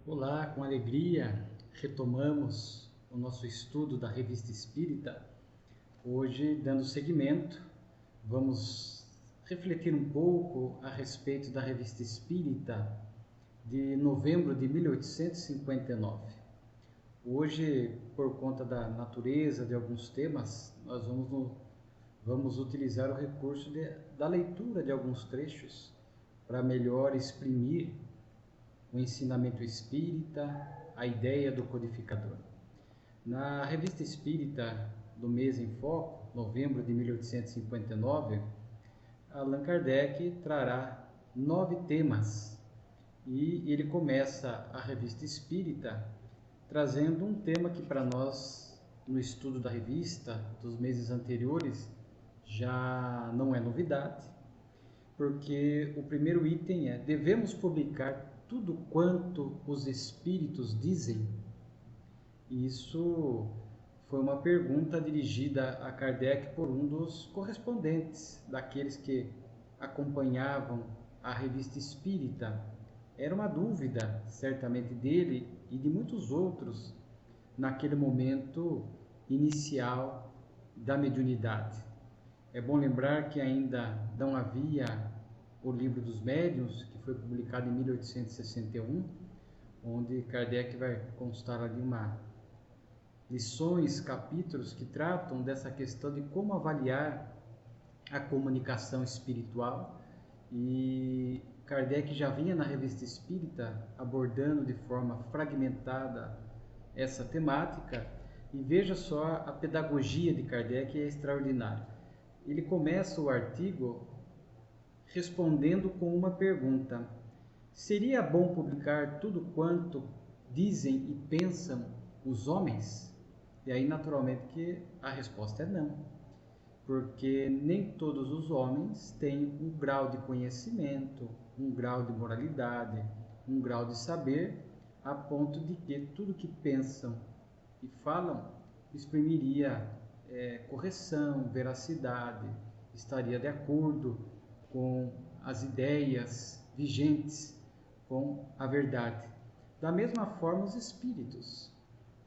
Olá, com alegria retomamos o nosso estudo da Revista Espírita. Hoje, dando seguimento, vamos refletir um pouco a respeito da Revista Espírita de novembro de 1859. Hoje, por conta da natureza de alguns temas, nós vamos utilizar o recurso da leitura de alguns trechos para melhor exprimir o ensinamento espírita, a ideia do codificador. Na Revista Espírita do Mês em Foco, novembro de 1859, Allan Kardec trará 9 temas e ele começa a Revista Espírita trazendo um tema que para nós, no estudo da revista dos meses anteriores, já não é novidade, porque o primeiro item é: devemos publicar tudo quanto os espíritos dizem? Isso foi uma pergunta dirigida a Kardec por um dos correspondentes, daqueles que acompanhavam a Revista Espírita. Era uma dúvida, certamente, dele e de muitos outros naquele momento inicial da mediunidade. É bom lembrar que ainda não havia o Livro dos Médiuns, que foi publicado em 1861, onde Kardec vai constar ali lições, capítulos que tratam dessa questão de como avaliar a comunicação espiritual. E Kardec já vinha na Revista Espírita abordando de forma fragmentada essa temática, e veja só, a pedagogia de Kardec é extraordinária. Ele começa o artigo respondendo com uma pergunta: seria bom publicar tudo quanto dizem e pensam os homens? E aí, naturalmente, que a resposta é não, porque nem todos os homens têm um grau de conhecimento, um grau de moralidade, um grau de saber, a ponto de que tudo que pensam e falam exprimiria correção, veracidade, estaria de acordo com as ideias vigentes, com a verdade. Da mesma forma, os espíritos.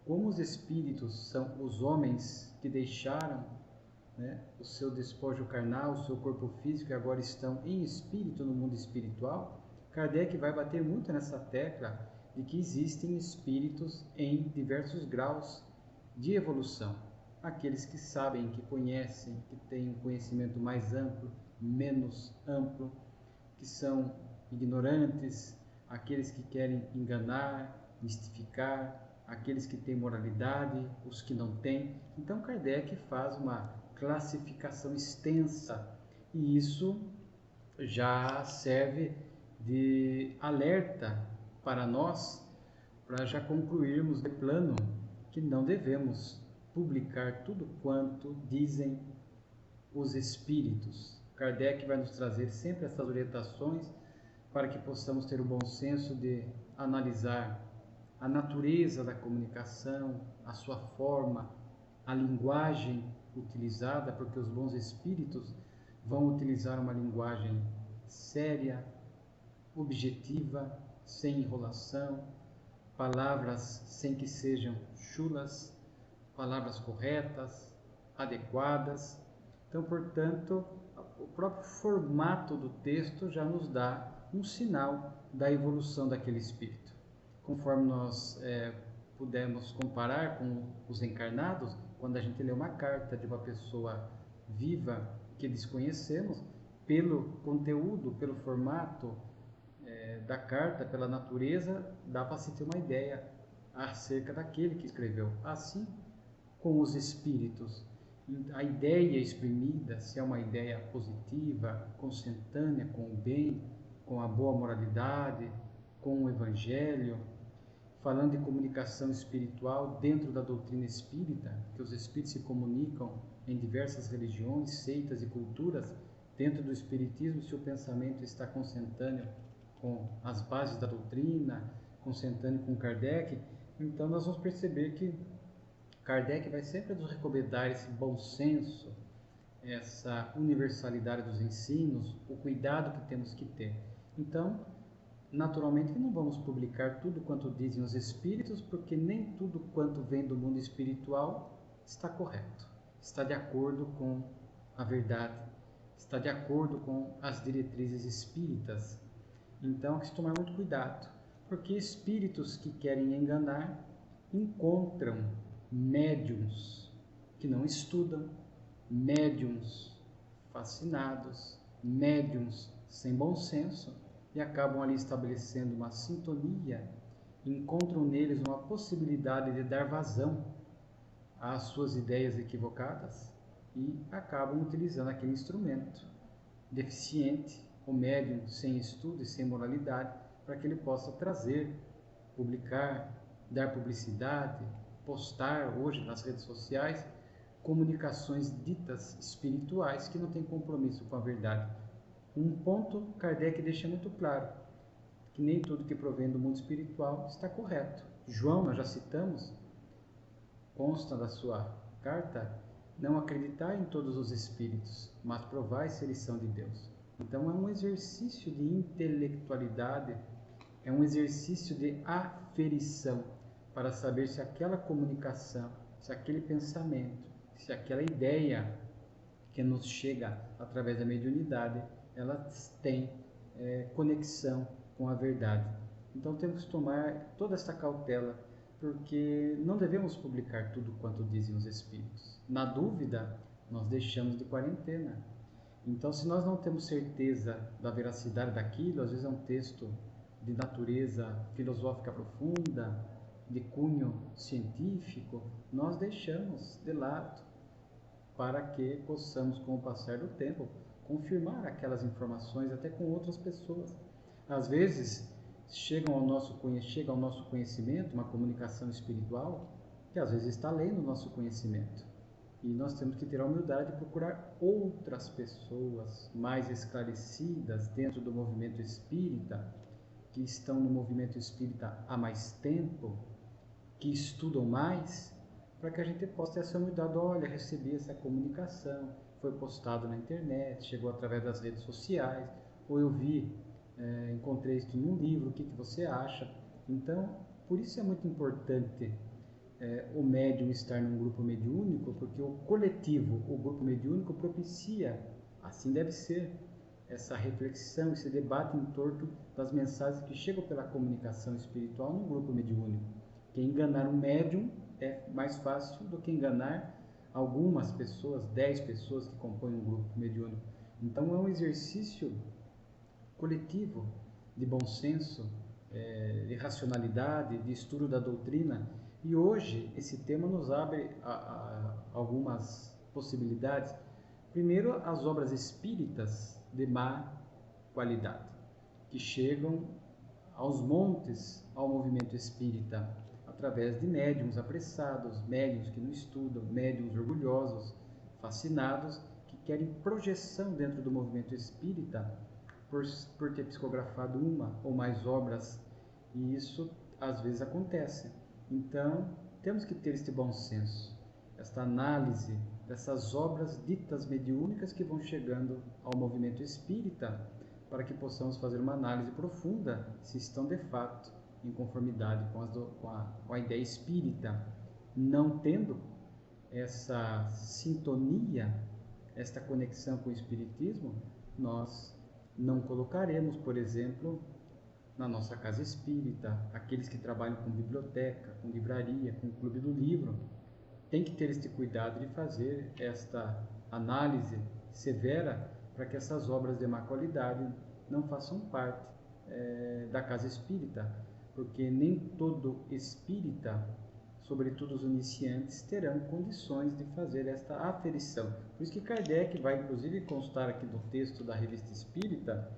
Como os espíritos são os homens que deixaram o seu despojo carnal, o seu corpo físico, e agora estão em espírito no mundo espiritual, Kardec vai bater muito nessa tecla de que existem espíritos em diversos graus de evolução. Aqueles que sabem, que conhecem, que têm um conhecimento mais amplo, menos amplo, que são ignorantes, aqueles que querem enganar, mistificar, aqueles que têm moralidade, os que não têm. Então Kardec faz uma classificação extensa, e isso já serve de alerta para nós, para já concluirmos de plano que não devemos publicar tudo quanto dizem os espíritos. Kardec vai nos trazer sempre essas orientações para que possamos ter o bom senso de analisar a natureza da comunicação, a sua forma, a linguagem utilizada, porque os bons espíritos vão utilizar uma linguagem séria, objetiva, sem enrolação, palavras sem que sejam chulas, palavras corretas, adequadas. Então, portanto, o próprio formato do texto já nos dá um sinal da evolução daquele espírito. Conforme nós pudemos comparar com os encarnados, quando a gente lê uma carta de uma pessoa viva que desconhecemos, pelo conteúdo, pelo formato da carta, pela natureza, dá para se ter uma ideia acerca daquele que escreveu. Assim, com os espíritos, a ideia exprimida, se é uma ideia positiva, consentânea com o bem, com a boa moralidade, com o evangelho, falando de comunicação espiritual dentro da doutrina espírita, que os espíritos se comunicam em diversas religiões, seitas e culturas. Dentro do espiritismo, se o pensamento está consentâneo com as bases da doutrina, consentâneo com Kardec, então nós vamos perceber que Kardec vai sempre nos recomendar esse bom senso, essa universalidade dos ensinos, o cuidado que temos que ter. Então, naturalmente que não vamos publicar tudo quanto dizem os espíritos, porque nem tudo quanto vem do mundo espiritual está correto, está de acordo com a verdade, está de acordo com as diretrizes espíritas. Então, é que se tomar muito cuidado, porque espíritos que querem enganar encontram médiums que não estudam, médiums fascinados, médiums sem bom senso, e acabam ali estabelecendo uma sintonia, encontram neles uma possibilidade de dar vazão às suas ideias equivocadas e acabam utilizando aquele instrumento deficiente, o médium sem estudo e sem moralidade, para que ele possa trazer, publicar, dar publicidade, postar hoje nas redes sociais comunicações ditas espirituais que não têm compromisso com a verdade. Um ponto Kardec deixa muito claro, que nem tudo que provém do mundo espiritual está correto. João, nós já citamos, consta da sua carta, não acreditar em todos os espíritos, mas provar se eles são de Deus. Então é um exercício de intelectualidade, é um exercício de aferição, para saber se aquela comunicação, se aquele pensamento, se aquela ideia que nos chega através da mediunidade, ela tem conexão com a verdade. Então temos que tomar toda essa cautela, porque não devemos publicar tudo quanto dizem os espíritos. Na dúvida, nós deixamos de quarentena. Então, se nós não temos certeza da veracidade daquilo, às vezes é um texto de natureza filosófica profunda, de cunho científico, nós deixamos de lado para que possamos, com o passar do tempo, confirmar aquelas informações até com outras pessoas. Às vezes, chega ao nosso conhecimento uma comunicação espiritual que às vezes está além do nosso conhecimento. E nós temos que ter a humildade de procurar outras pessoas mais esclarecidas dentro do movimento espírita, que estão no movimento espírita há mais tempo, que estudam mais, para que a gente possa ter essa humildade. Olha, recebi essa comunicação, foi postado na internet, chegou através das redes sociais, ou eu vi, encontrei isso num livro, o que você acha? Então, por isso é muito importante o médium estar num grupo mediúnico, porque o coletivo, o grupo mediúnico propicia, assim deve ser, essa reflexão, esse debate em torno das mensagens que chegam pela comunicação espiritual no grupo mediúnico. Que enganar um médium é mais fácil do que enganar algumas pessoas, 10 pessoas que compõem um grupo mediúnico. Então é um exercício coletivo de bom senso, de racionalidade, de estudo da doutrina. E hoje esse tema nos abre algumas possibilidades. Primeiro, as obras espíritas de má qualidade, que chegam aos montes ao movimento espírita, através de médiums apressados, médiums que não estudam, médiums orgulhosos, fascinados, que querem projeção dentro do movimento espírita por ter psicografado uma ou mais obras, e isso às vezes acontece. Então, temos que ter este bom senso, esta análise dessas obras ditas mediúnicas que vão chegando ao movimento espírita, para que possamos fazer uma análise profunda se estão de fato em conformidade com a ideia espírita. Não tendo essa sintonia, esta conexão com o espiritismo, nós não colocaremos, por exemplo, na nossa casa espírita, aqueles que trabalham com biblioteca, com livraria, com clube do livro, tem que ter este cuidado de fazer esta análise severa para que essas obras de má qualidade não façam parte da casa espírita, porque nem todo espírita, sobretudo os iniciantes, terão condições de fazer esta aferição. Por isso que Kardec vai, inclusive, constar aqui no texto da Revista Espírita,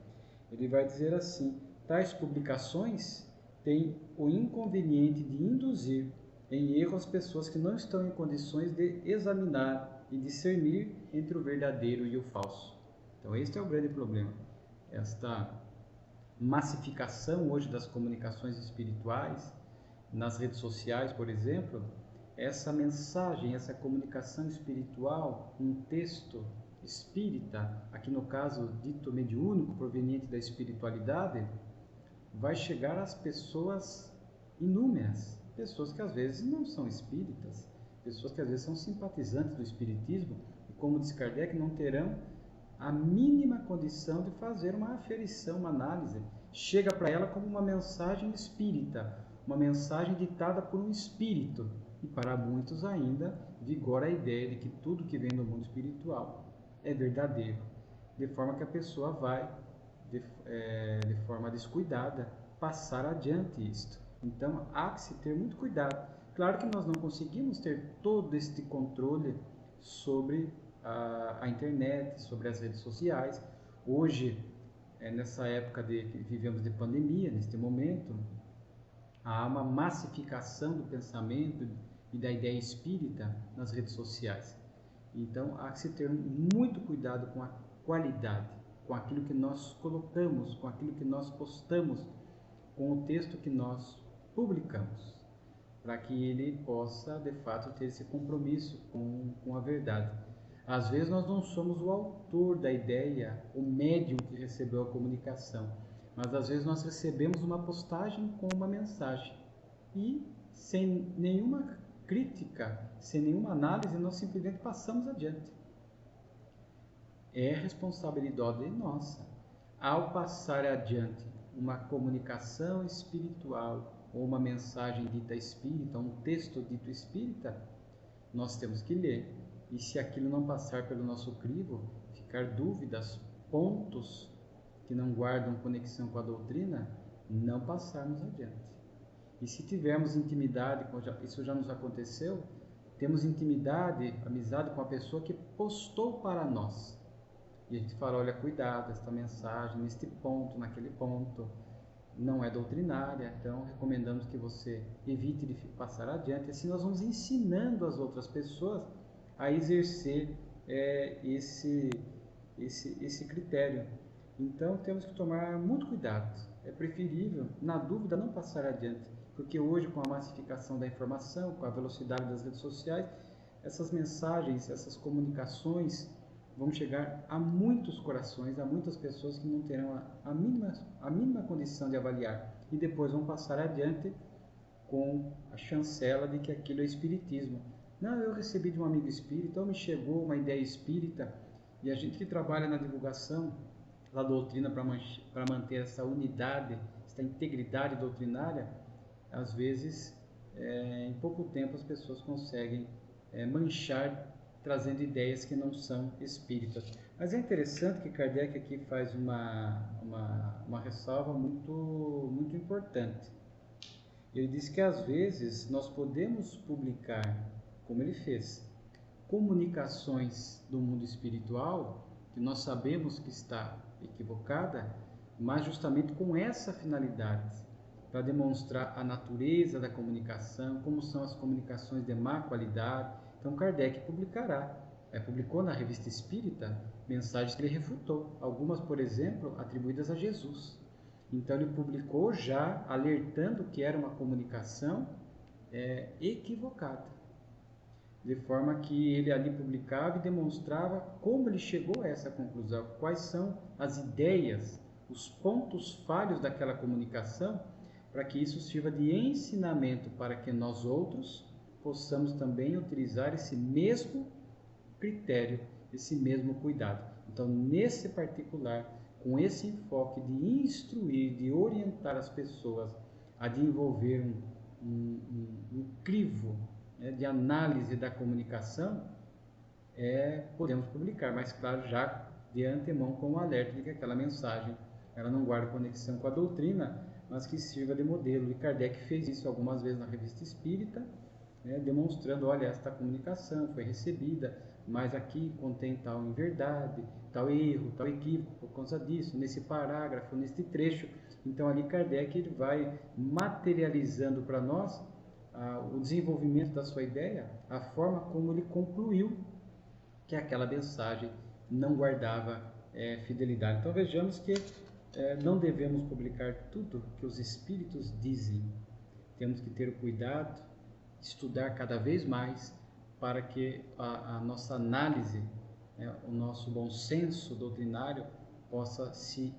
ele vai dizer assim: tais publicações têm o inconveniente de induzir em erro as pessoas que não estão em condições de examinar e discernir entre o verdadeiro e o falso. Então este é o grande problema. Esta massificação hoje das comunicações espirituais, nas redes sociais, por exemplo, essa mensagem, essa comunicação espiritual, um texto espírita, aqui no caso dito mediúnico, proveniente da espiritualidade, vai chegar às pessoas inúmeras, pessoas que às vezes não são espíritas, pessoas que às vezes são simpatizantes do espiritismo e, como diz Kardec, não terão a mínima condição de fazer uma aferição, uma análise. Chega para ela como uma mensagem espírita, uma mensagem ditada por um espírito. E para muitos ainda vigora a ideia de que tudo que vem do mundo espiritual é verdadeiro, de forma que a pessoa vai, de forma descuidada, passar adiante isto. Então há que se ter muito cuidado. Claro que nós não conseguimos ter todo este controle sobre a internet, sobre as redes sociais. Hoje, nessa época que vivemos de pandemia, neste momento, há uma massificação do pensamento e da ideia espírita nas redes sociais. Então, há que se ter muito cuidado com a qualidade, com aquilo que nós colocamos, com aquilo que nós postamos, com o texto que nós publicamos, para que ele possa, de fato, ter esse compromisso com a verdade. Às vezes nós não somos o autor da ideia, o médium que recebeu a comunicação, mas às vezes nós recebemos uma postagem com uma mensagem e, sem nenhuma crítica, sem nenhuma análise, nós simplesmente passamos adiante. É responsabilidade nossa. Ao passar adiante uma comunicação espiritual ou uma mensagem dita espírita, um texto dito espírita, nós temos que ler. E se aquilo não passar pelo nosso crivo, ficar dúvidas, pontos que não guardam conexão com a doutrina, não passarmos adiante. E se tivermos intimidade, isso já nos aconteceu, temos intimidade, amizade com a pessoa que postou para nós. E a gente fala, olha, cuidado, esta mensagem, neste ponto, naquele ponto, não é doutrinária, então recomendamos que você evite de passar adiante. Assim nós vamos ensinando as outras pessoas a exercer esse critério. Então temos que tomar muito cuidado. É preferível, na dúvida, não passar adiante, porque hoje, com a massificação da informação, com a velocidade das redes sociais, essas mensagens, essas comunicações vão chegar a muitos corações, a muitas pessoas que não terão a mínima condição de avaliar e depois vão passar adiante com a chancela de que aquilo é espiritismo. Não, eu recebi de um amigo espírita, ou me chegou uma ideia espírita, e a gente que trabalha na divulgação da doutrina para manter essa unidade, essa integridade doutrinária, às vezes, em pouco tempo as pessoas conseguem manchar, trazendo ideias que não são espíritas. Mas é interessante que Kardec aqui faz uma ressalva muito importante. Ele diz que às vezes nós podemos publicar, como ele fez, comunicações do mundo espiritual, que nós sabemos que está equivocada, mas justamente com essa finalidade, para demonstrar a natureza da comunicação, como são as comunicações de má qualidade. Então Kardec publicou na Revista Espírita mensagens que ele refutou, algumas, por exemplo, atribuídas a Jesus. Então ele publicou já alertando que era uma comunicação equivocada, de forma que ele ali publicava e demonstrava como ele chegou a essa conclusão, quais são as ideias, os pontos falhos daquela comunicação, para que isso sirva de ensinamento para que nós outros possamos também utilizar esse mesmo critério, esse mesmo cuidado. Então, nesse particular, com esse enfoque de instruir, de orientar as pessoas a desenvolver um crivo, né, de análise da comunicação, podemos publicar, mas claro, já de antemão com o alerta de que aquela mensagem ela não guarda conexão com a doutrina, mas que sirva de modelo. E Kardec fez isso algumas vezes na Revista Espírita, demonstrando, olha, esta comunicação foi recebida, mas aqui contém tal inverdade, tal erro, tal equívoco por causa disso, nesse parágrafo, neste trecho. Então ali Kardec ele vai materializando para nós o desenvolvimento da sua ideia, a forma como ele concluiu que aquela mensagem não guardava fidelidade. Então vejamos que não devemos publicar tudo que os espíritos dizem. Temos que ter o cuidado, estudar cada vez mais para que a nossa análise, o nosso bom senso doutrinário possa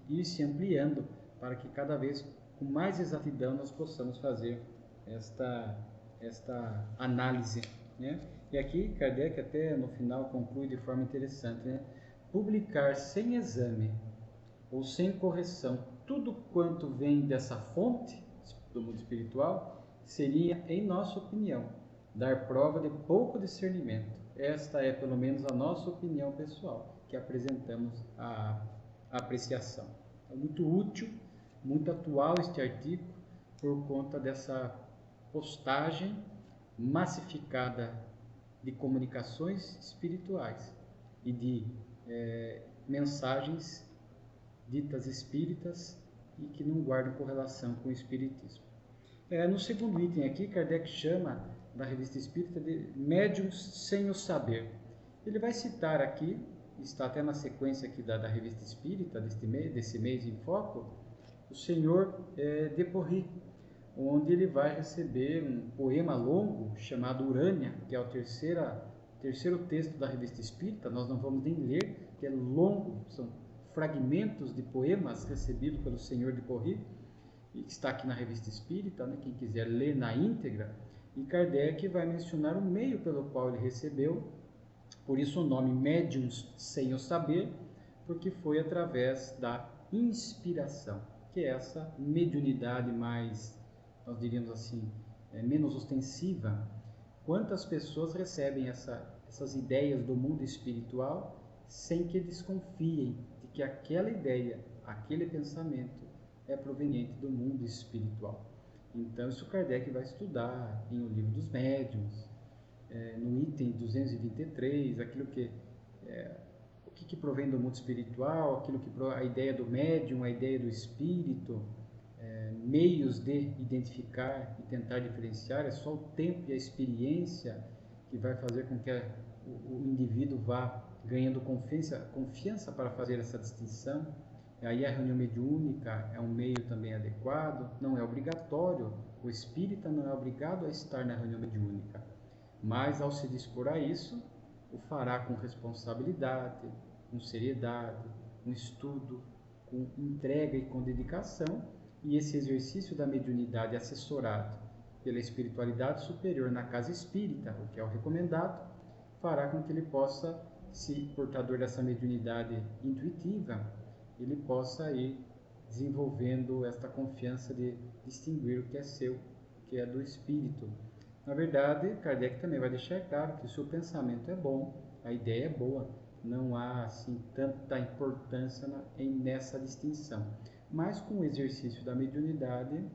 ir se ampliando, para que cada vez com mais exatidão nós possamos fazer esta análise, né? E aqui Kardec até no final conclui de forma interessante, né? Publicar sem exame ou sem correção tudo quanto vem dessa fonte do mundo espiritual seria, em nossa opinião, dar prova de pouco discernimento. Esta é pelo menos a nossa opinião pessoal, que apresentamos à apreciação. É muito útil, muito atual este artigo, por conta dessa postagem massificada de comunicações espirituais e de mensagens ditas espíritas e que não guardam correlação com o espiritismo. No segundo item aqui, Kardec chama da Revista Espírita de médiuns sem o saber. Ele vai citar aqui, está até na sequência aqui da Revista Espírita desse mês em foco, o senhor de Porry, onde ele vai receber um poema longo chamado Urânia, que é o terceiro texto da Revista Espírita. Nós não vamos nem ler, que é longo, são fragmentos de poemas recebidos pelo senhor de Porry, e que está aqui na Revista Espírita, né? Quem quiser ler na íntegra. E Kardec vai mencionar o meio pelo qual ele recebeu, por isso o nome Médiuns sem o Saber, porque foi através da inspiração, que é essa mediunidade mais, nós diríamos assim, menos ostensiva. Quantas pessoas recebem essas ideias do mundo espiritual sem que desconfiem de que aquela ideia, aquele pensamento é proveniente do mundo espiritual? Então, isso Kardec vai estudar em O Livro dos Médiuns, no item 223, aquilo o que provém do mundo espiritual, a ideia do médium, a ideia do espírito, meios de identificar e tentar diferenciar. É só o tempo e a experiência que vai fazer com que o indivíduo vá ganhando confiança para fazer essa distinção. Aí a reunião mediúnica é um meio também adequado, não é obrigatório, o espírita não é obrigado a estar na reunião mediúnica, mas ao se dispor a isso, o fará com responsabilidade, com seriedade, com estudo, com entrega e com dedicação, e esse exercício da mediunidade assessorado pela espiritualidade superior na casa espírita, o que é o recomendado, fará com que ele possa, se portador dessa mediunidade intuitiva, ele possa ir desenvolvendo esta confiança de distinguir o que é seu, o que é do espírito. Na verdade, Kardec também vai deixar claro que se o pensamento é bom, a ideia é boa, não há assim tanta importância nessa distinção. Mas com o exercício da mediunidade,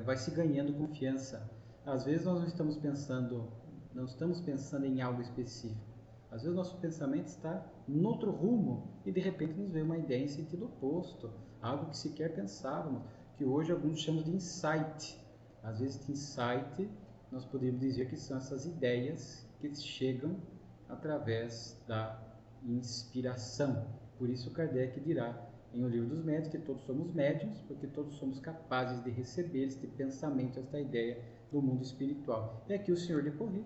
vai se ganhando confiança. Às vezes nós não estamos pensando em algo específico. Às vezes nosso pensamento está em outro rumo e de repente nos vem uma ideia em sentido oposto, algo que sequer pensávamos, que hoje alguns chamam de insight. Às vezes, insight, nós podemos dizer que são essas ideias que chegam através da inspiração. Por isso Kardec dirá em O Livro dos Médiuns que todos somos médiuns, porque todos somos capazes de receber este pensamento, esta ideia do mundo espiritual. E aqui o senhor de Porry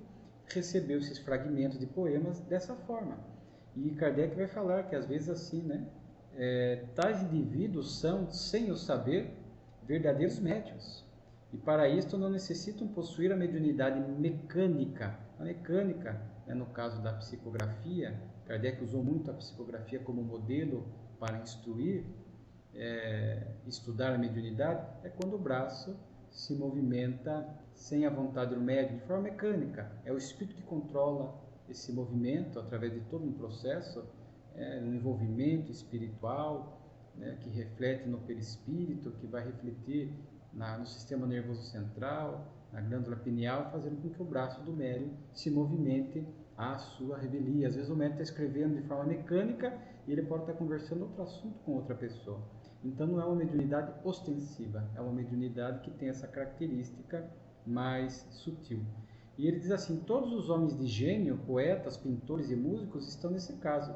recebeu esses fragmentos de poemas dessa forma. E Kardec vai falar que às vezes assim, né, tais indivíduos são, sem o saber, verdadeiros médiuns. E para isto não necessitam possuir a mediunidade mecânica. A mecânica, no caso da psicografia, Kardec usou muito a psicografia como modelo para instruir, estudar a mediunidade, é quando o braço se movimenta sem a vontade do médium, de forma mecânica. É o espírito que controla esse movimento através de todo um processo, um envolvimento espiritual, que reflete no perispírito, que vai refletir no sistema nervoso central, na glândula pineal, fazendo com que o braço do médium se movimente à sua revelia. Às vezes o médium está escrevendo de forma mecânica e ele pode estar conversando outro assunto com outra pessoa. Então não é uma mediunidade ostensiva, é uma mediunidade que tem essa característica mais sutil. E ele diz assim: todos os homens de gênio, poetas, pintores e músicos estão nesse caso.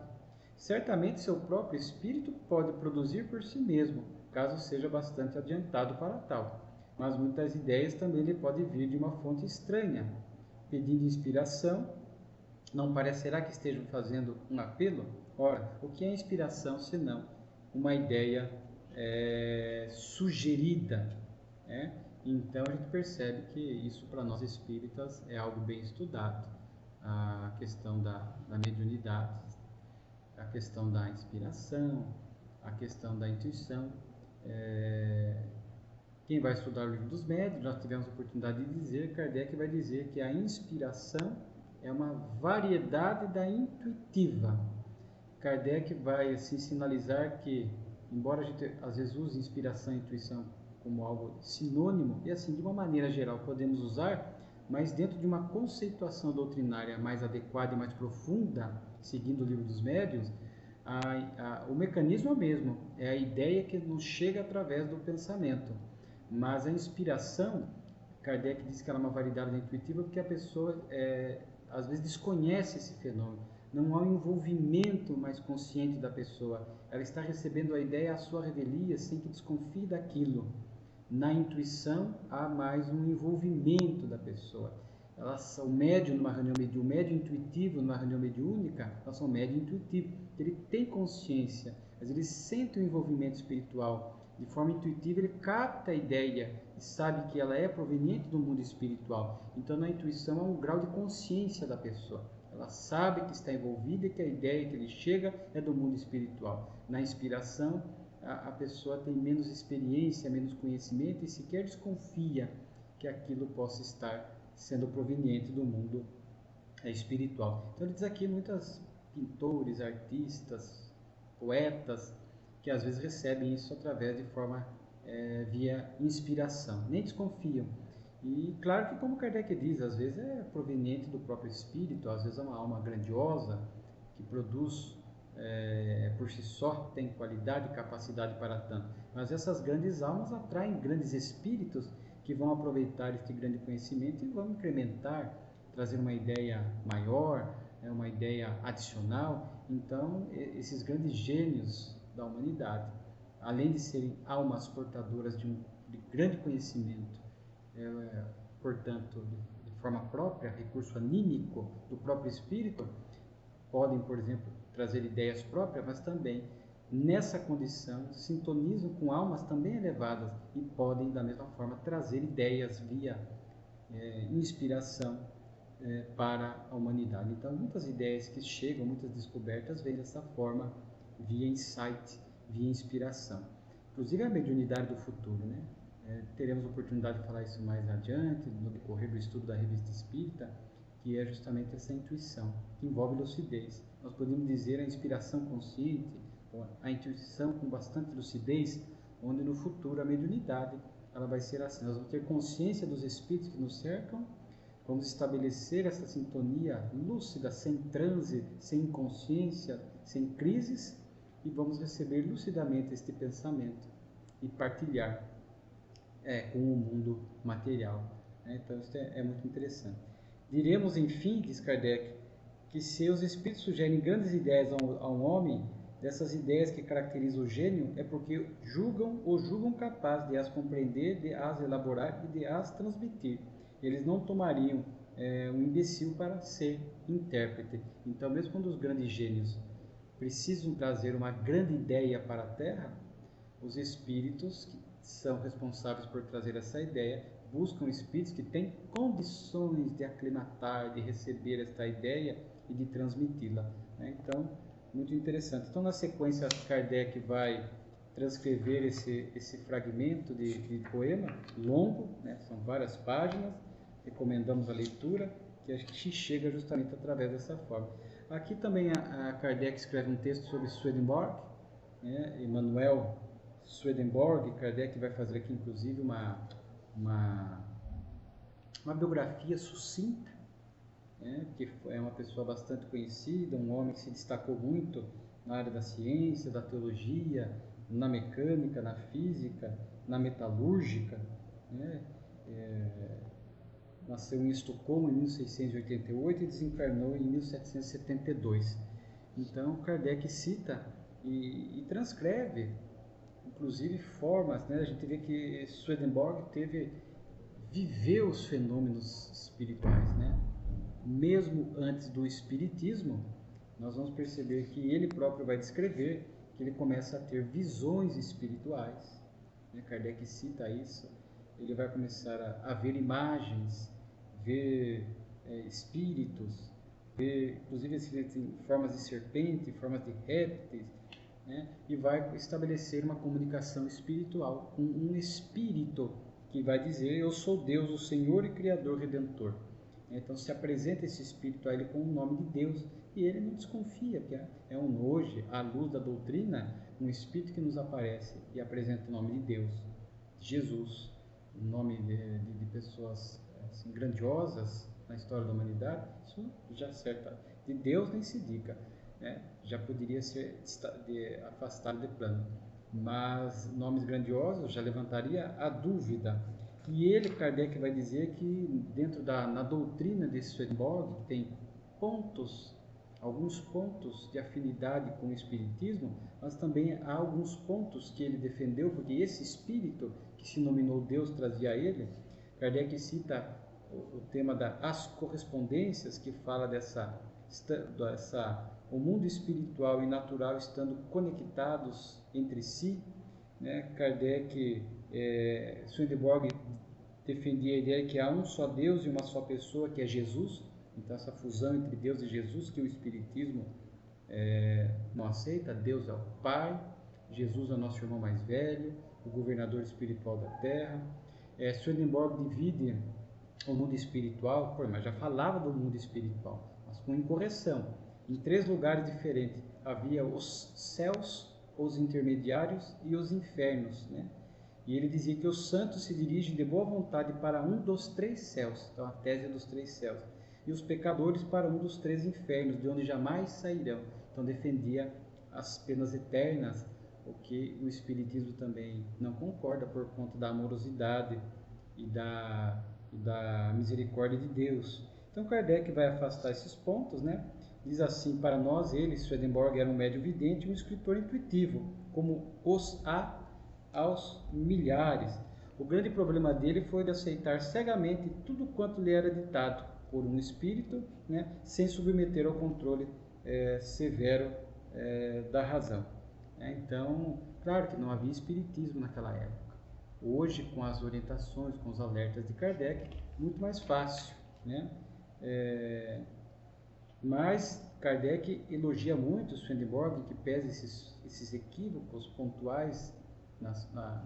Certamente seu próprio espírito pode produzir por si mesmo, caso seja bastante adiantado para tal. Mas muitas ideias também lhe podem vir de uma fonte estranha. Pedindo inspiração, não parecerá que estejam fazendo um apelo? Ora, o que é inspiração senão uma ideia sugerida, né? Então a gente percebe que isso para nós espíritas é algo bem estudado, a questão da mediunidade, a questão da inspiração, a questão da intuição. Quem vai estudar o livro dos médiuns, nós tivemos a oportunidade de dizer, Kardec vai dizer que a inspiração é uma variedade da intuitiva. Kardec vai assim, sinalizar que, embora a gente às vezes use inspiração e intuição como algo sinônimo, e assim, de uma maneira geral, podemos usar, mas dentro de uma conceituação doutrinária mais adequada e mais profunda, seguindo o livro dos médiuns, o mecanismo é o mesmo, é a ideia que nos chega através do pensamento. Mas a inspiração, Kardec diz que ela é uma variedade intuitiva porque a pessoa às vezes desconhece esse fenômeno. Não há um envolvimento mais consciente da pessoa. Ela está recebendo a ideia à sua revelia sem que desconfie daquilo. Na intuição há mais um envolvimento da pessoa. O médium numa reunião mediúnica, o médium intuitivo numa reunião mediúnica, nós somos médium intuitivo. Ele tem consciência, mas ele sente o envolvimento espiritual. De forma intuitiva, ele capta a ideia e sabe que ela é proveniente do mundo espiritual. Então, na intuição, há um grau de consciência da pessoa. Ela sabe que está envolvida e que a ideia que lhe chega é do mundo espiritual. Na inspiração, a pessoa tem menos experiência, menos conhecimento e sequer desconfia que aquilo possa estar sendo proveniente do mundo espiritual. Então, ele diz aqui muitos pintores, artistas, poetas, que às vezes recebem isso através de forma via inspiração, nem desconfiam. E claro que, como Kardec diz, às vezes é proveniente do próprio espírito, às vezes é uma alma grandiosa que produz por si só, tem qualidade e capacidade para tanto. Mas essas grandes almas atraem grandes espíritos que vão aproveitar este grande conhecimento e vão incrementar, trazer uma ideia maior, uma ideia adicional. Então, esses grandes gênios da humanidade, além de serem almas portadoras de grande conhecimento, portanto, de forma própria, recurso anímico do próprio espírito, podem, por exemplo, trazer ideias próprias, mas também, nessa condição, sintonizam com almas também elevadas e podem, da mesma forma, trazer ideias via inspiração para a humanidade. Então, muitas ideias que chegam, muitas descobertas, vêm dessa forma, via insight, via inspiração. Inclusive a mediunidade do futuro, né? Teremos a oportunidade de falar isso mais adiante, no decorrer do estudo da Revista Espírita, que é justamente essa intuição, que envolve lucidez. Nós podemos dizer a inspiração consciente, a intuição com bastante lucidez, onde no futuro a mediunidade ela vai ser assim. Nós vamos ter consciência dos espíritos que nos cercam, vamos estabelecer essa sintonia lúcida, sem transe, sem inconsciência, sem crises, e vamos receber lucidamente este pensamento e partilhar com o mundo material. Então isso é muito interessante. Diremos, enfim, diz Kardec, que se os espíritos sugerem grandes ideias a um homem, dessas ideias que caracterizam o gênio, é porque julgam capaz de as compreender, de as elaborar e de as transmitir. Eles não tomariam um imbecil para ser intérprete. Então, mesmo quando os grandes gênios precisam trazer uma grande ideia para a Terra, os espíritos que são responsáveis por trazer essa ideia buscam espíritos que têm condições de aclimatar, de receber esta ideia e de transmiti-la. Então, muito interessante. Então, na sequência, Kardec vai transcrever esse fragmento de poema longo, são várias páginas, recomendamos a leitura, que acho que chega justamente através dessa forma. Aqui também a Kardec escreve um texto sobre Swedenborg, Emanuel Swedenborg. Kardec vai fazer aqui, inclusive, uma biografia sucinta, que é uma pessoa bastante conhecida, um homem que se destacou muito na área da ciência, da teologia, na mecânica, na física, na metalúrgica. Nasceu em Estocolmo em 1688 e desencarnou em 1772. Então, Kardec cita e transcreve, inclusive, formas. A gente vê que Swedenborg viveu os fenômenos espirituais. Mesmo antes do espiritismo, nós vamos perceber que ele próprio vai descrever que que ele começa a ter visões espirituais, né? Kardec cita isso. Ele vai começar a ver imagens, ver espíritos, ver, inclusive, em formas de serpente, formas de répteis, né? E vai estabelecer uma comunicação espiritual com um espírito que vai dizer: eu sou Deus, o Senhor e Criador Redentor. Então se apresenta esse espírito a ele com o nome de Deus, e ele não desconfia, que hoje, à luz da doutrina, um espírito que nos aparece e apresenta o nome de Deus, de Jesus, o nome de pessoas assim, grandiosas na história da humanidade. Isso já certa, de Deus nem se diga, né? Já poderia ser afastado de plano, mas nomes grandiosos já levantaria a dúvida. E ele, Kardec, vai dizer que dentro na doutrina de Swedenborg tem alguns pontos de afinidade com o Espiritismo, mas também há alguns pontos que ele defendeu, porque esse Espírito que se nominou Deus trazia a ele. Kardec cita o tema das correspondências, que fala o mundo espiritual e natural estando conectados entre si, né? Kardec, Swedenborg defendia a ideia que há um só Deus e uma só pessoa, que é Jesus. Então essa fusão entre Deus e Jesus, que o Espiritismo não aceita. Deus é o Pai, Jesus é o nosso irmão mais velho, o governador espiritual da Terra. Swedenborg divide o mundo espiritual, mas já falava do mundo espiritual, mas com incorreção, em 3 lugares diferentes. Havia os céus, os intermediários e os infernos, né? E ele dizia que os santos se dirigem de boa vontade para um dos 3 céus, então a tese dos 3 céus, e os pecadores para um dos 3 infernos, de onde jamais sairão. Então defendia as penas eternas, o que o Espiritismo também não concorda, por conta da amorosidade e da misericórdia de Deus. Então Kardec vai afastar esses pontos, né? Diz assim: para nós, ele, Swedenborg, era um médium vidente e um escritor intuitivo, como há aos milhares. O grande problema dele foi de aceitar cegamente tudo quanto lhe era ditado por um espírito, né, sem submeter ao controle severo da razão. Então, claro que não havia espiritismo naquela época. Hoje, com as orientações, com os alertas de Kardec, muito mais fácil, né? Mas Kardec elogia muito Swedenborg, que pesa esses equívocos pontuais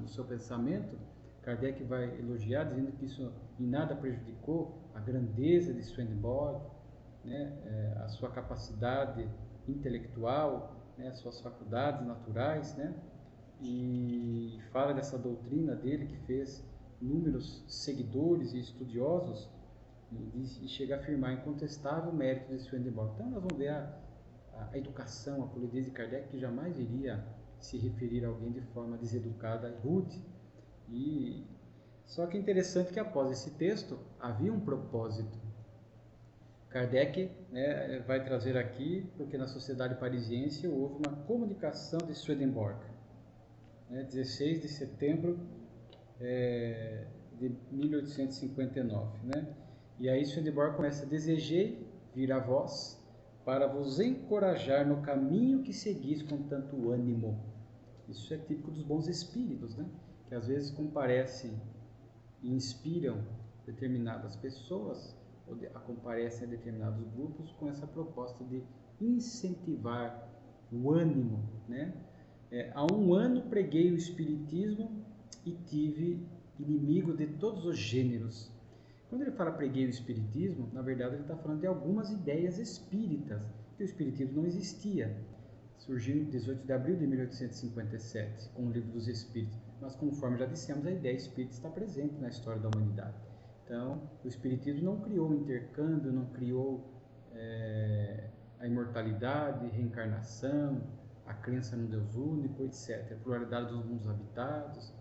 no seu pensamento. Kardec vai elogiar, dizendo que isso em nada prejudicou a grandeza de Swedenborg, né? A sua capacidade intelectual, né? As suas faculdades naturais, né? E fala dessa doutrina dele, que fez inúmeros seguidores e estudiosos, e chega a afirmar incontestável mérito de Swedenborg. Então nós vamos ver a educação, a polidez de Kardec, que jamais iria se referir a alguém de forma deseducada e rude. Só que é interessante que após esse texto havia um propósito. Kardec, né, vai trazer aqui, porque na Sociedade Parisiense houve uma comunicação de Swedenborg, 16 de setembro de 1859, né? E aí Swedenborg começa: desejei vir a vós para vos encorajar no caminho que seguis com tanto ânimo. Isso é típico dos bons espíritos, né? Que às vezes comparecem e inspiram determinadas pessoas, ou comparecem a determinados grupos com essa proposta de incentivar o ânimo, né? Há 1 ano preguei o Espiritismo e tive inimigo de todos os gêneros. Quando ele fala preguei o Espiritismo, na verdade ele está falando de algumas ideias espíritas, que o Espiritismo não existia. Surgiu em 18 de abril de 1857, com o Livro dos Espíritos. Mas, conforme já dissemos, a ideia espírita está presente na história da humanidade. Então, o Espiritismo não criou o intercâmbio, não criou a imortalidade, reencarnação, a crença no Deus único, etc. A pluralidade dos mundos habitados,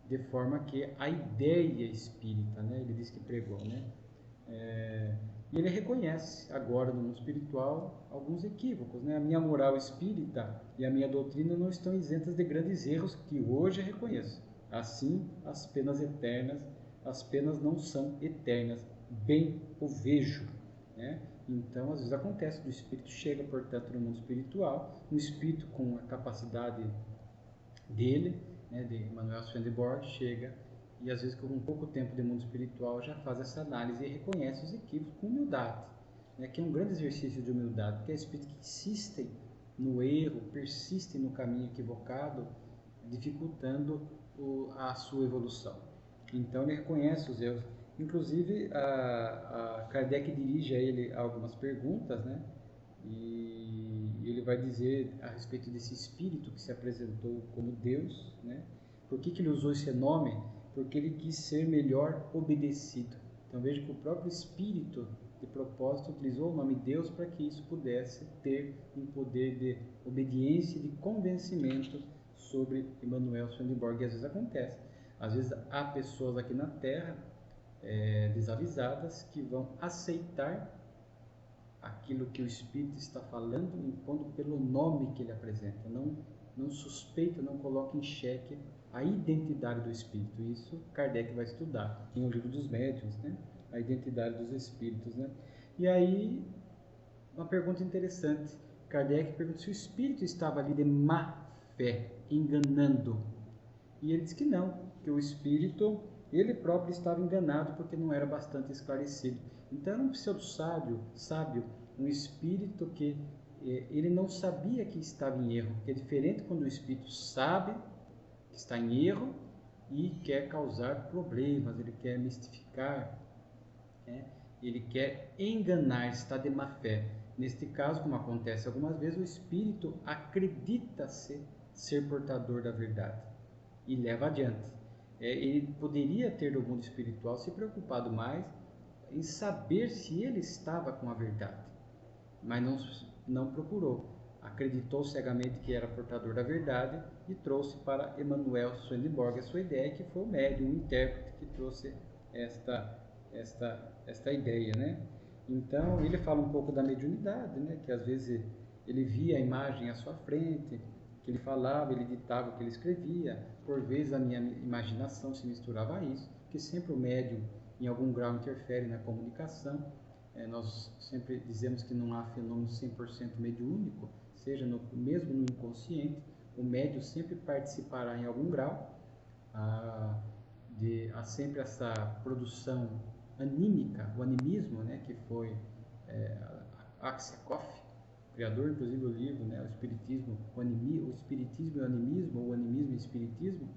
de forma que a ideia espírita, né, ele diz que pregou, né? E ele reconhece agora no mundo espiritual alguns equívocos, né? A minha moral espírita e a minha doutrina não estão isentas de grandes erros que hoje reconheço. Assim, as penas eternas, as penas não são eternas, bem o vejo, né? Então, às vezes acontece do espírito chega, portanto, no mundo espiritual, um espírito com a capacidade dele, né, de Emanuel Swedenborg, chega e às vezes com pouco tempo de mundo espiritual já faz essa análise e reconhece os equívocos com humildade, né, que é um grande exercício de humildade, porque é espíritos que insistem no erro, persistem no caminho equivocado, dificultando a sua evolução. Então ele reconhece os erros. Inclusive, a Kardec dirige a ele algumas perguntas, né? E ele vai dizer a respeito desse espírito que se apresentou como Deus, né? Por que ele usou esse nome? Porque ele quis ser melhor obedecido. Então veja que o próprio espírito, de propósito, utilizou o nome Deus para que isso pudesse ter um poder de obediência e de convencimento sobre Emanuel Swedenborg. E às vezes acontece. Às vezes há pessoas aqui na Terra desavisadas que vão aceitar aquilo que o Espírito está falando, impondo pelo nome que ele apresenta. Não suspeita, não coloca em xeque a identidade do Espírito. Isso Kardec vai estudar em O Livro dos Médiuns, né? A identidade dos Espíritos, né? E aí, uma pergunta interessante. Kardec pergunta se o Espírito estava ali de má fé, enganando. E ele diz que não, que o Espírito, ele próprio estava enganado porque não era bastante esclarecido. Então era um pseudo-sábio, um espírito que ele não sabia que estava em erro. É diferente quando o espírito sabe que está em erro e quer causar problemas, ele quer mistificar, né? Ele quer enganar, está de má fé. Neste caso, como acontece algumas vezes, o espírito acredita-se ser portador da verdade e leva adiante. Ele poderia ter no mundo espiritual se preocupado mais em saber se ele estava com a verdade, mas não procurou. Acreditou cegamente que era portador da verdade e trouxe para Emanuel Swedenborg a sua ideia, que foi o médium, o intérprete que trouxe esta ideia, né? Então ele fala um pouco da mediunidade, né? Que às vezes ele via a imagem à sua frente, que ele falava, ele ditava o que ele escrevia. Por vezes a minha imaginação se misturava a isso, que sempre o médium em algum grau interfere na comunicação. Nós sempre dizemos que não há fenômeno 100% mediúnico, seja mesmo no inconsciente, o médium sempre participará em algum grau. Há sempre essa produção anímica, o animismo, né, que foi Aksakov, criador inclusive do livro, né, o Espiritismo e o Animismo, ou o Animismo e o Espiritismo,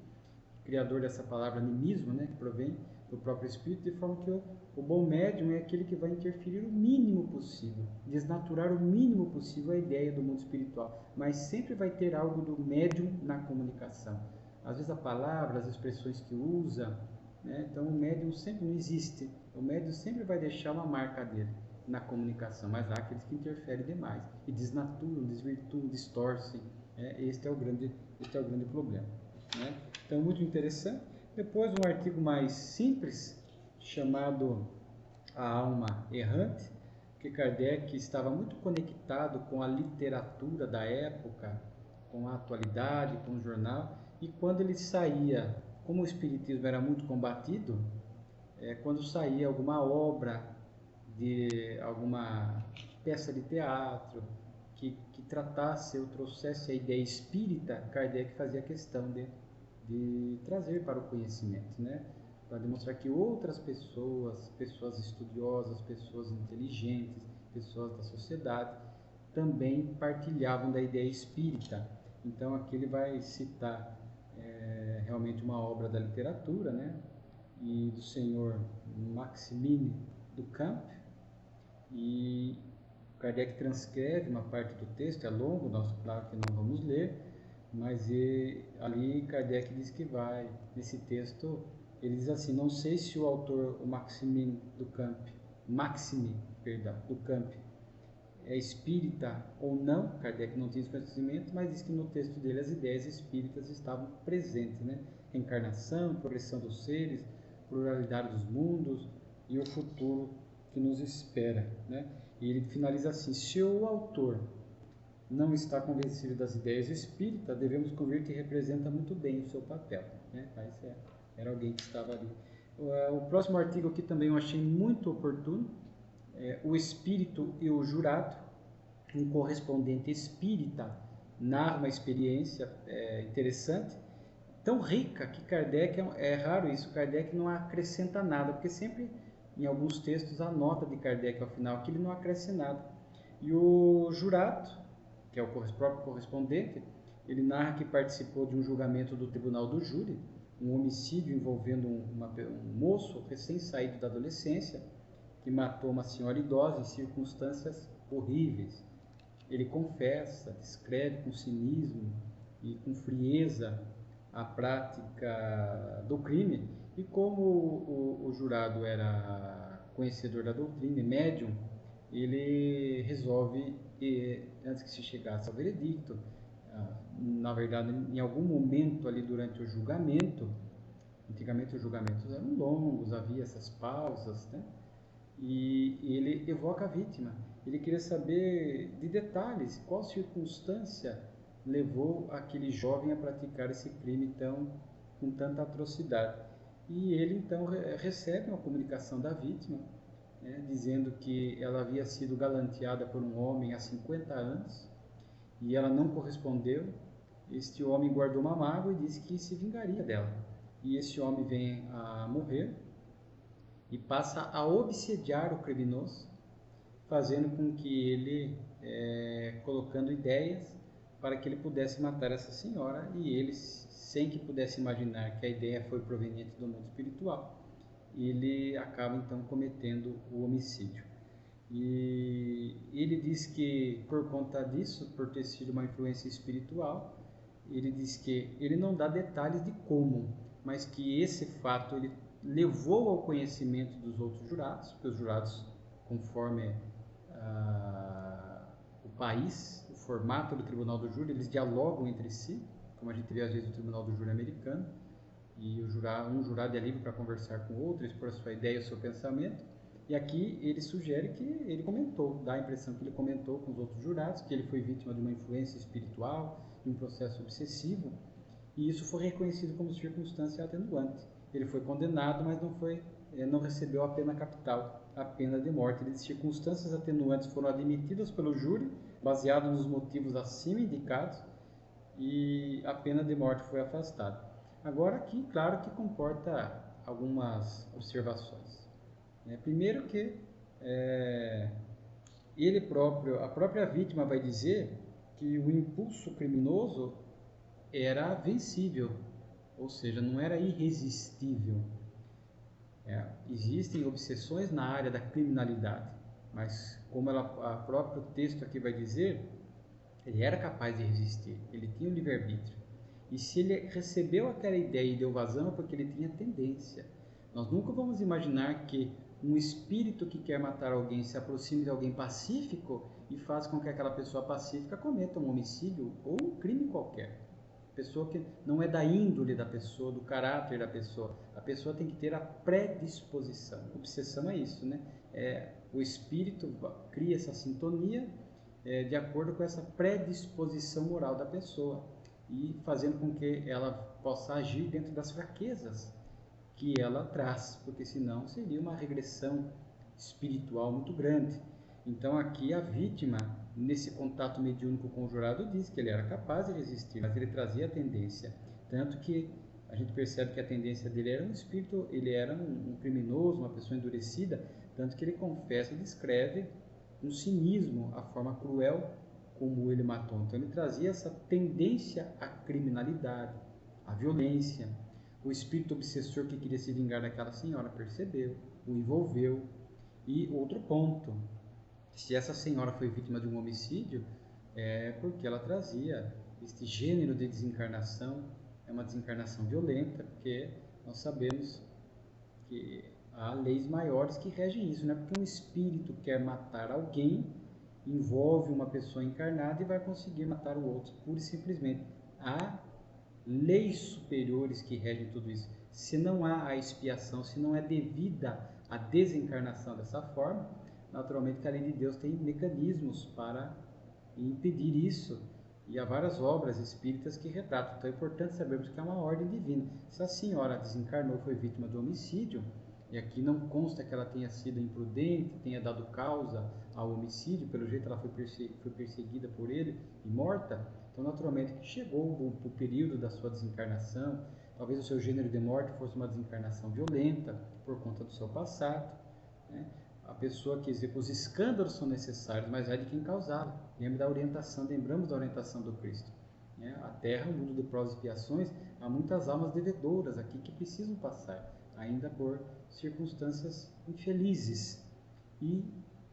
criador dessa palavra animismo, né, que provém do próprio Espírito, de forma que o bom médium é aquele que vai interferir o mínimo possível, desnaturar o mínimo possível a ideia do mundo espiritual, mas sempre vai ter algo do médium na comunicação. Às vezes a palavra, as expressões que usa, né, então o médium sempre não existe, o médium sempre vai deixar uma marca dele na comunicação, mas há aqueles que interferem demais e desnaturam, desvirtuam, distorcem. Este é o grande problema, né? Então, muito interessante. Depois, um artigo mais simples, chamado A Alma Errante, que Kardec estava muito conectado com a literatura da época, com a atualidade, com o jornal, e quando ele saía, como o espiritismo era muito combatido, quando saía alguma obra de alguma peça de teatro que tratasse ou trouxesse a ideia espírita, Kardec fazia questão de trazer para o conhecimento, né? Para demonstrar que outras pessoas estudiosas, pessoas inteligentes, pessoas da sociedade, também partilhavam da ideia espírita. Então aqui ele vai citar realmente uma obra da literatura, né? E do senhor Maximile du Camp, e Kardec transcreve uma parte do texto, é longo, nós claro que não vamos ler, mas ali Kardec diz que nesse texto, ele diz assim: não sei se o autor, o Maxime du Camp, é espírita ou não. Kardec não tinha esse conhecimento, mas diz que no texto dele as ideias espíritas estavam presentes, né? Reencarnação, progressão dos seres, pluralidade dos mundos e o futuro que nos espera, né? E ele finaliza assim: se o autor não está convencido das ideias espíritas, devemos convir que representa muito bem o seu papel, né? Mas era alguém que estava ali. O próximo artigo aqui também eu achei muito oportuno, o espírito e o jurado, um correspondente espírita, narra uma experiência interessante, tão rica que Kardec, é raro isso, Kardec não acrescenta nada, porque sempre em alguns textos a nota de Kardec ao final que ele não acresce nada. E o jurado, que é o próprio correspondente, ele narra que participou de um julgamento do tribunal do júri, um homicídio envolvendo um moço recém-saído da adolescência, que matou uma senhora idosa em circunstâncias horríveis. Ele confessa, descreve com cinismo e com frieza a prática do crime, e como o jurado era conhecedor da doutrina e médium, ele resolve, antes que se chegasse ao veredicto, na verdade, em algum momento ali durante o julgamento, antigamente os julgamentos eram longos, havia essas pausas, né? E ele evoca a vítima. Ele queria saber de detalhes, qual circunstância levou aquele jovem a praticar esse crime com tanta atrocidade. E ele então recebe uma comunicação da vítima, né, dizendo que ela havia sido galanteada por um homem há 50 anos e ela não correspondeu. Este homem guardou uma mágoa e disse que se vingaria dela. E esse homem vem a morrer e passa a obsediar o criminoso, fazendo com que ele, colocando ideias para que ele pudesse matar essa senhora, e ele, sem que pudesse imaginar que a ideia foi proveniente do mundo espiritual, ele acaba então cometendo o homicídio. E ele diz que por conta disso, por ter sido uma influência espiritual, ele diz que ele não dá detalhes de como, mas que esse fato ele levou ao conhecimento dos outros jurados, porque os jurados, conforme o país, o formato do tribunal do júri, eles dialogam entre si, como a gente vê às vezes no tribunal do júri americano, e um jurado é livre para conversar com o outro, expor a sua ideia, o seu pensamento. E aqui ele sugere que ele comentou, dá a impressão que ele comentou com os outros jurados, que ele foi vítima de uma influência espiritual, de um processo obsessivo, e isso foi reconhecido como circunstância atenuante. Ele foi condenado, mas não recebeu a pena capital, a pena de morte. As circunstâncias atenuantes foram admitidas pelo júri, baseado nos motivos acima indicados, e a pena de morte foi afastada. Agora aqui, claro que comporta algumas observações. Primeiro que a própria vítima vai dizer que o impulso criminoso era vencível, ou seja, não era irresistível. Existem obsessões na área da criminalidade, mas como o próprio texto aqui vai dizer, ele era capaz de resistir, ele tinha um livre-arbítrio. E se ele recebeu aquela ideia e deu vazão, é porque ele tinha tendência. Nós nunca vamos imaginar que um espírito que quer matar alguém se aproxime de alguém pacífico e faz com que aquela pessoa pacífica cometa um homicídio ou um crime qualquer. Pessoa que não é da índole da pessoa, do caráter da pessoa. A pessoa tem que ter a predisposição. Obsessão é isso, né? O espírito cria essa sintonia de acordo com essa predisposição moral da pessoa e fazendo com que ela possa agir dentro das fraquezas que ela traz, porque senão seria uma regressão espiritual muito grande. Então aqui a vítima, nesse contato mediúnico com o jurado, diz que ele era capaz de resistir, mas ele trazia a tendência, tanto que a gente percebe que a tendência dele era um espírito, ele era um criminoso, uma pessoa endurecida, tanto que ele confessa e descreve um cinismo, a forma cruel como ele matou. Então ele trazia essa tendência à criminalidade, à violência. O espírito obsessor que queria se vingar daquela senhora percebeu, o envolveu. E outro ponto, se essa senhora foi vítima de um homicídio, é porque ela trazia este gênero de desencarnação, é uma desencarnação violenta, porque nós sabemos que há leis maiores que regem isso, não é porque um espírito quer matar alguém, envolve uma pessoa encarnada e vai conseguir matar o outro, pura e simplesmente. Há leis superiores que regem tudo isso. Se não há a expiação, se não é devida a desencarnação dessa forma, naturalmente que a lei de Deus tem mecanismos para impedir isso. E há várias obras espíritas que retratam. Então é importante sabermos que é uma ordem divina. Se a senhora desencarnou, foi vítima de homicídio, E aqui não consta que ela tenha sido imprudente, tenha dado causa ao homicídio, pelo jeito ela foi perseguida por ele e morta. Então, naturalmente, que chegou o período da sua desencarnação, talvez o seu gênero de morte fosse uma desencarnação violenta, por conta do seu passado, né? A pessoa que executa os escândalos são necessários, mas é de quem causá-los. Lembramos da orientação do Cristo. Né? A Terra, um mundo de provas e expiações, há muitas almas devedoras aqui que precisam passar, ainda por circunstâncias infelizes. E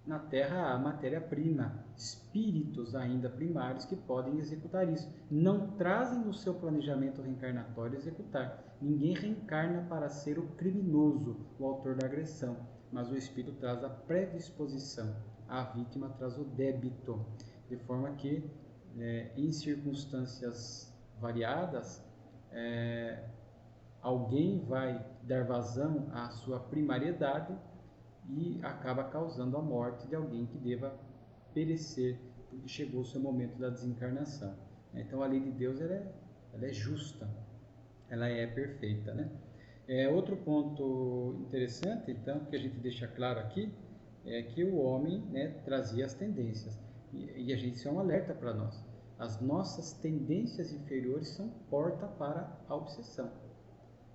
na Terra há matéria-prima, espíritos ainda primários que podem executar isso. Não trazem no seu planejamento reencarnatório executar. Ninguém reencarna para ser o criminoso, o autor da agressão, mas o espírito traz a predisposição, a vítima traz o débito, de forma que, em circunstâncias variadas, alguém vai dar vazão à sua primariedade e acaba causando a morte de alguém que deva perecer, porque chegou o seu momento da desencarnação. Então a lei de Deus ela é justa, ela é perfeita, né? Outro ponto interessante, então, que a gente deixa claro aqui, é que o homem, né, trazia as tendências. E a gente, isso é um alerta para nós. As nossas tendências inferiores são porta para a obsessão.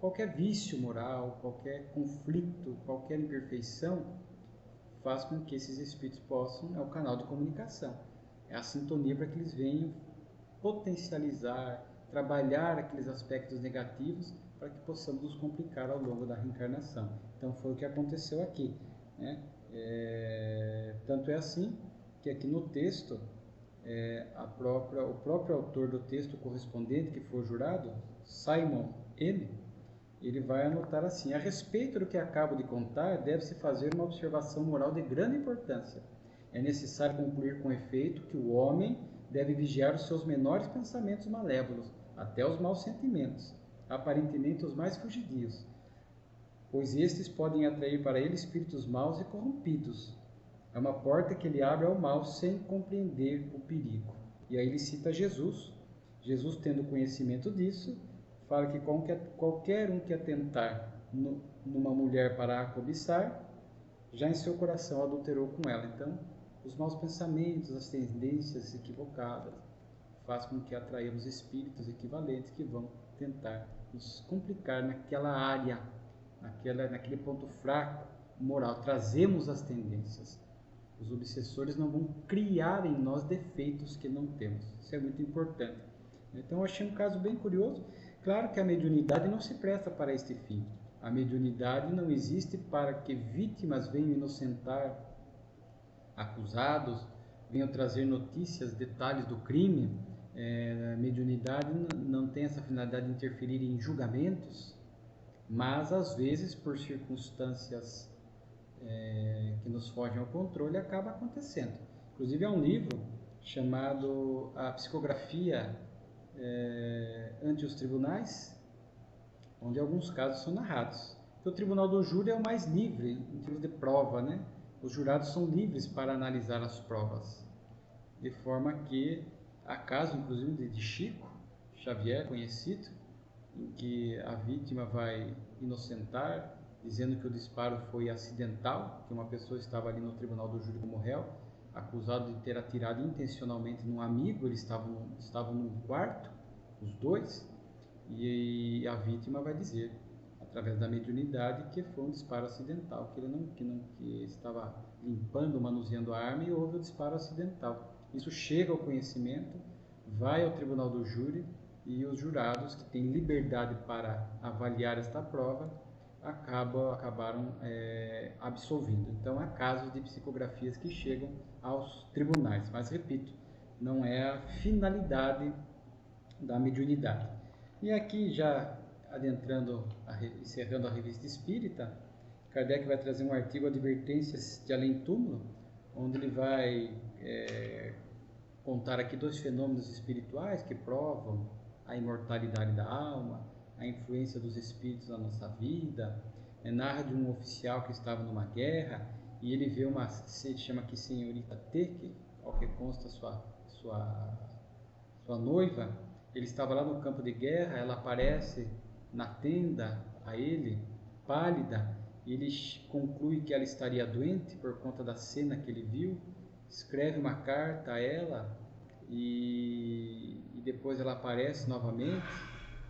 Qualquer vício moral, qualquer conflito, qualquer imperfeição faz com que esses espíritos possam, é o canal de comunicação, é a sintonia para que eles venham potencializar, trabalhar aqueles aspectos negativos para que possamos nos complicar ao longo da reencarnação. Então foi o que aconteceu aqui, né? Tanto é assim que aqui no texto, o próprio autor do texto correspondente, que foi o jurado, Simon M., ele vai anotar assim: a respeito do que acabo de contar, deve-se fazer uma observação moral de grande importância. É necessário concluir com efeito que o homem deve vigiar os seus menores pensamentos malévolos, até os maus sentimentos, aparentemente os mais fugidios, pois estes podem atrair para ele espíritos maus e corrompidos. É uma porta que ele abre ao mal sem compreender o perigo. E aí ele cita Jesus. Jesus, tendo conhecimento disso, fala que qualquer um que atentar numa mulher para a cobiçar, já em seu coração adulterou com ela. Então, os maus pensamentos, as tendências equivocadas, faz com que atraímos espíritos equivalentes que vão tentar nos complicar naquela área, naquele ponto fraco moral. Trazemos as tendências. Os obsessores não vão criar em nós defeitos que não temos. Isso é muito importante. Então, eu achei um caso bem curioso. Claro que a mediunidade não se presta para este fim. A mediunidade não existe para que vítimas venham inocentar acusados, venham trazer notícias, detalhes do crime. A mediunidade não tem essa finalidade de interferir em julgamentos, mas às vezes, por circunstâncias que nos fogem ao controle, acaba acontecendo. Inclusive, há um livro chamado A Psicografia ante os Tribunais, onde alguns casos são narrados. Então, o Tribunal do Júri é o mais livre em termos de prova, né? Os jurados são livres para analisar as provas, de forma que há casos, inclusive, de Chico Xavier, conhecido, em que a vítima vai inocentar, dizendo que o disparo foi acidental, que uma pessoa estava ali no Tribunal do Júri como réu, acusado de ter atirado intencionalmente num amigo. Eles estavam num quarto, os dois, e a vítima vai dizer, através da mediunidade, que foi um disparo acidental, que estava limpando, manuseando a arma e houve o disparo acidental. Isso chega ao conhecimento, vai ao Tribunal do Júri e os jurados, que têm liberdade para avaliar esta prova, acabaram absolvindo. Então, há casos de psicografias que chegam aos tribunais, mas repito, não é a finalidade da mediunidade. E aqui, já encerrando a Revista Espírita, Kardec vai trazer um artigo, Advertências de Além-Túmulo, onde ele vai contar aqui 2 fenômenos espirituais que provam a imortalidade da alma, a influência dos espíritos na nossa vida. Narra de um oficial que estava numa guerra e ele vê se chama aqui senhorita T, que ao que consta sua noiva. Ele estava lá no campo de guerra, ela aparece na tenda a ele, pálida, ele conclui que ela estaria doente por conta da cena que ele viu, escreve uma carta a ela e depois ela aparece novamente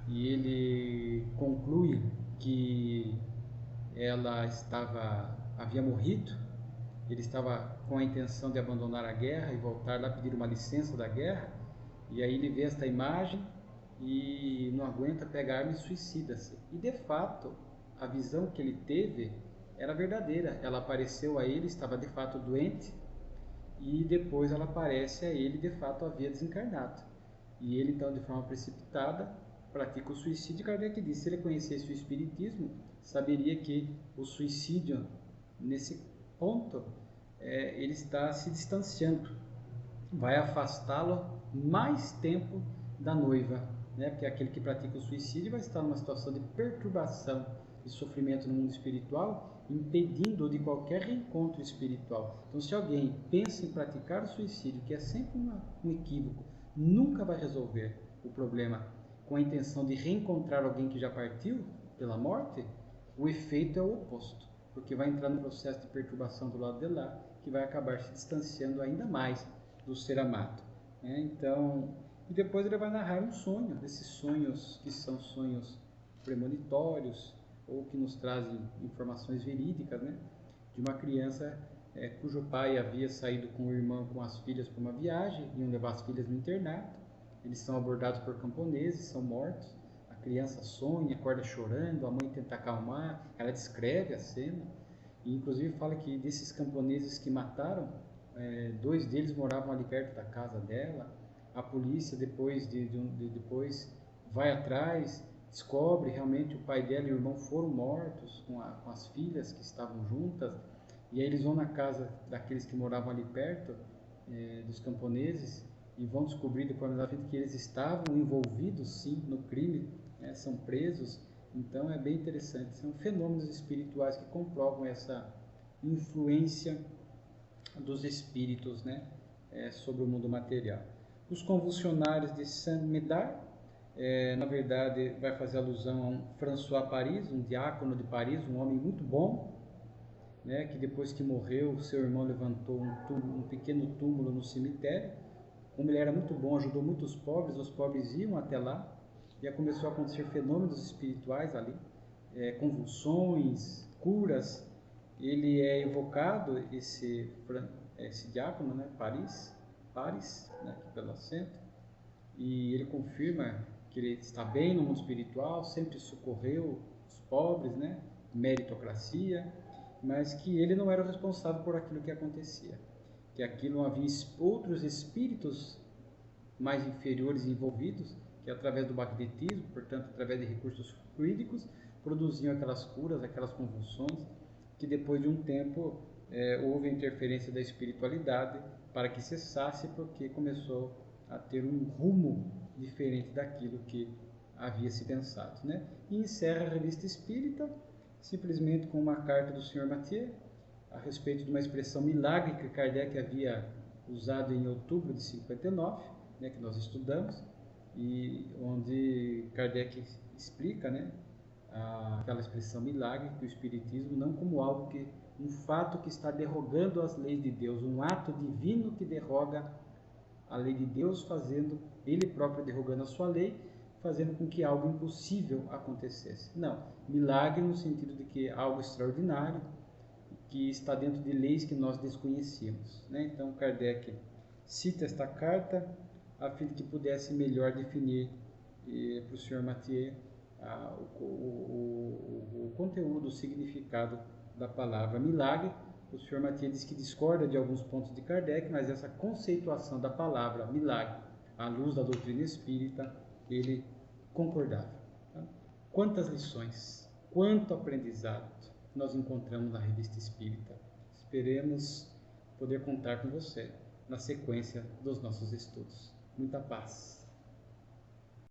e ele conclui que ela havia morrido, ele estava com a intenção de abandonar a guerra e voltar lá pedir uma licença da guerra, e aí ele vê esta imagem e não aguenta, pega a arma e suicida-se. E de fato, a visão que ele teve era verdadeira, ela apareceu a ele, estava de fato doente, e depois ela aparece a ele, de fato havia desencarnado. E ele então, de forma precipitada, pratica o suicídio. Kardec disse, se ele conhecesse o Espiritismo, saberia que o suicídio, nesse ponto, ele está se distanciando, vai afastá-lo mais tempo da noiva, né? Porque aquele que pratica o suicídio vai estar numa situação de perturbação e sofrimento no mundo espiritual, impedindo de qualquer reencontro espiritual. Então, se alguém pensa em praticar o suicídio, que é sempre um equívoco, nunca vai resolver o problema com a intenção de reencontrar alguém que já partiu pela morte, o efeito é o oposto, porque vai entrar no processo de perturbação do lado de lá, que vai acabar se distanciando ainda mais do ser amado. Então, e depois ele vai narrar um sonho, desses sonhos que são sonhos premonitórios, ou que nos trazem informações verídicas, né? De uma criança cujo pai havia saído com o irmão, com as filhas para uma viagem, iam levar as filhas no internato, eles são abordados por camponeses, são mortos, a criança sonha, acorda chorando, a mãe tenta acalmar, ela descreve a cena, e inclusive fala que desses camponeses que mataram, 2 deles moravam ali perto da casa dela. A polícia depois vai atrás, descobre realmente o pai dela e o irmão foram mortos com as filhas que estavam juntas, e aí eles vão na casa daqueles que moravam ali perto, dos camponeses, e vão descobrir depois na frente que eles estavam envolvidos sim no crime, são presos. Então é bem interessante, são fenômenos espirituais que comprovam essa influência dos espíritos, né, sobre o mundo material. Os convulsionários de Saint-Médard, na verdade, vai fazer alusão a um François Paris, um diácono de Paris, um homem muito bom, né, que depois que morreu, seu irmão levantou um pequeno túmulo no cemitério. Como ele era muito bom, ajudou muitos pobres, os pobres iam até lá, e começou a acontecer fenômenos espirituais ali, convulsões, curas. Ele é evocado, esse diácono, né, Paris, né, aqui pelo acento, e ele confirma que ele está bem no mundo espiritual, sempre socorreu os pobres, né, meritocracia, mas que ele não era o responsável por aquilo que acontecia, que aquilo havia outros espíritos mais inferiores envolvidos, que através do magnetismo, portanto através de recursos fluídicos, produziam aquelas curas, aquelas convulsões, que depois de um tempo houve a interferência da espiritualidade para que cessasse, porque começou a ter um rumo diferente daquilo que havia se pensado, né? E encerra a Revista Espírita simplesmente com uma carta do Sr. Mathieu a respeito de uma expressão milagre que Kardec havia usado em outubro de 59, né, que nós estudamos, e onde Kardec explica, né, aquela expressão milagre, que o Espiritismo não como algo que um fato que está derrogando as leis de Deus, um ato divino que derroga a lei de Deus, fazendo ele próprio derrogando a sua lei, fazendo com que algo impossível acontecesse. Não, milagre no sentido de que algo extraordinário, que está dentro de leis que nós desconhecíamos, né? Então Kardec cita esta carta a fim de que pudesse melhor definir para o Sr. Mathieu o conteúdo, o significado da palavra milagre. O Sr. Mathieu diz que discorda de alguns pontos de Kardec, mas essa conceituação da palavra milagre, à luz da doutrina espírita, ele concordava. Tá? Quantas lições, quanto aprendizado nós encontramos na Revista Espírita. Esperemos poder contar com você na sequência dos nossos estudos. Muita paz.